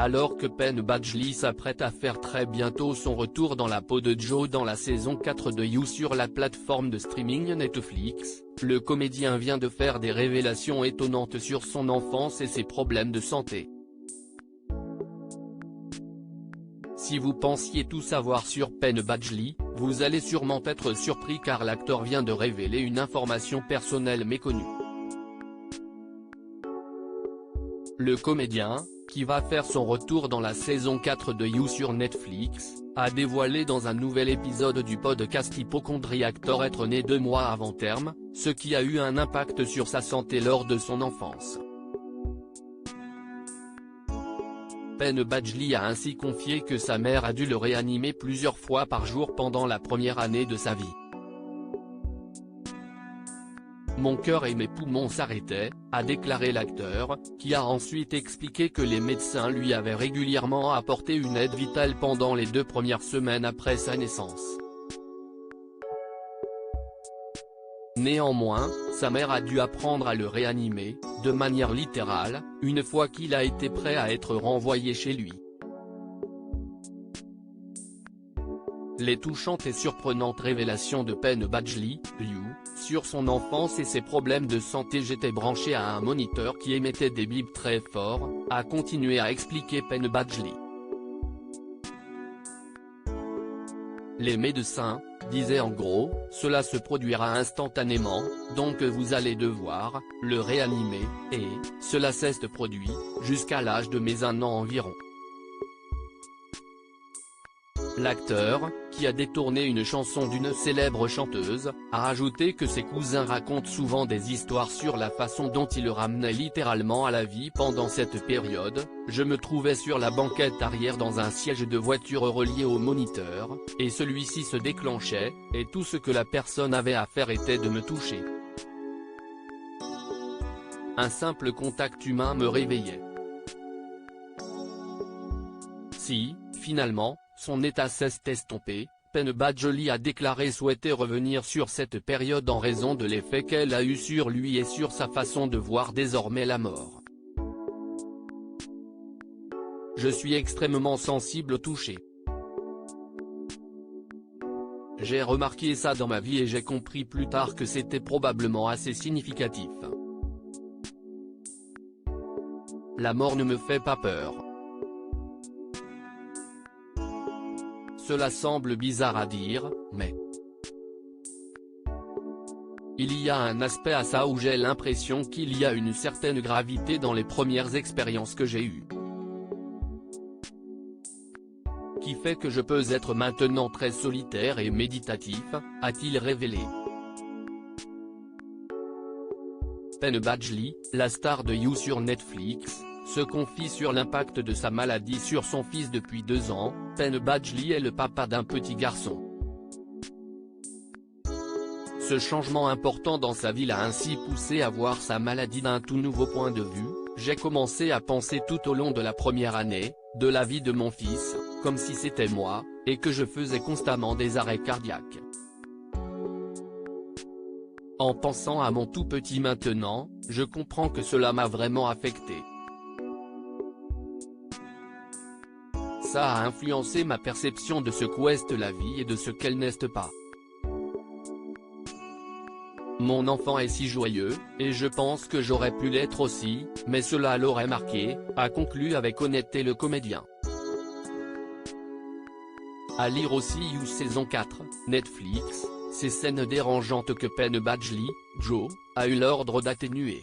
Alors que Penn Badgley s'apprête à faire très bientôt son retour dans la peau de Joe dans la saison 4 de You sur la plateforme de streaming Netflix, le comédien vient de faire des révélations étonnantes sur son enfance et ses problèmes de santé. Si vous pensiez tout savoir sur Penn Badgley, vous allez sûrement être surpris car l'acteur vient de révéler une information personnelle méconnue. Le comédien, qui va faire son retour dans la saison 4 de You sur Netflix, a dévoilé dans un nouvel épisode du podcast Hypochondriactor être né 2 mois avant terme, ce qui a eu un impact sur sa santé lors de son enfance. Penn Badgley a ainsi confié que sa mère a dû le réanimer plusieurs fois par jour pendant la première année de sa vie. Mon cœur et mes poumons s'arrêtaient, a déclaré l'acteur, qui a ensuite expliqué que les médecins lui avaient régulièrement apporté une aide vitale pendant les 2 premières semaines après sa naissance. Néanmoins, sa mère a dû apprendre à le réanimer, de manière littérale, une fois qu'il a été prêt à être renvoyé chez lui. Les touchantes et surprenantes révélations de Penn Badgley, You, sur son enfance et ses problèmes de santé. J'étais branché à un moniteur qui émettait des bips très forts, a continué à expliquer Penn Badgley. Les médecins disaient en gros, cela se produira instantanément, donc vous allez devoir le réanimer, et cela s'est produit, jusqu'à l'âge de mes 1 an environ. L'acteur, qui a détourné une chanson d'une célèbre chanteuse, a ajouté que ses cousins racontent souvent des histoires sur la façon dont il le ramenait littéralement à la vie pendant cette période. Je me trouvais sur la banquette arrière dans un siège de voiture relié au moniteur, et celui-ci se déclenchait, et tout ce que la personne avait à faire était de me toucher. Un simple contact humain me réveillait. Si, finalement, son état s'est estompé, Penn Badgley a déclaré souhaiter revenir sur cette période en raison de l'effet qu'elle a eu sur lui et sur sa façon de voir désormais la mort. Je suis extrêmement sensible au toucher. J'ai remarqué ça dans ma vie et j'ai compris plus tard que c'était probablement assez significatif. La mort ne me fait pas peur. Cela semble bizarre à dire, mais il y a un aspect à ça où j'ai l'impression qu'il y a une certaine gravité dans les premières expériences que j'ai eues. Qui fait que je peux être maintenant très solitaire et méditatif, a-t-il révélé. Penn Badgley, la star de You sur Netflix, se confie sur l'impact de sa maladie sur son fils depuis 2 ans. Penn Badgley est le papa d'un petit garçon. Ce changement important dans sa vie l'a ainsi poussé à voir sa maladie d'un tout nouveau point de vue. J'ai commencé à penser tout au long de la première année de la vie de mon fils, comme si c'était moi, et que je faisais constamment des arrêts cardiaques. En pensant à mon tout petit maintenant, je comprends que cela m'a vraiment affecté. Ça a influencé ma perception de ce qu'est la vie et de ce qu'elle n'est pas. Mon enfant est si joyeux, et je pense que j'aurais pu l'être aussi, mais cela l'aurait marqué, a conclu avec honnêteté le comédien. À lire aussi You saison 4, Netflix, ces scènes dérangeantes que Penn Badgley, Joe, a eu l'ordre d'atténuer.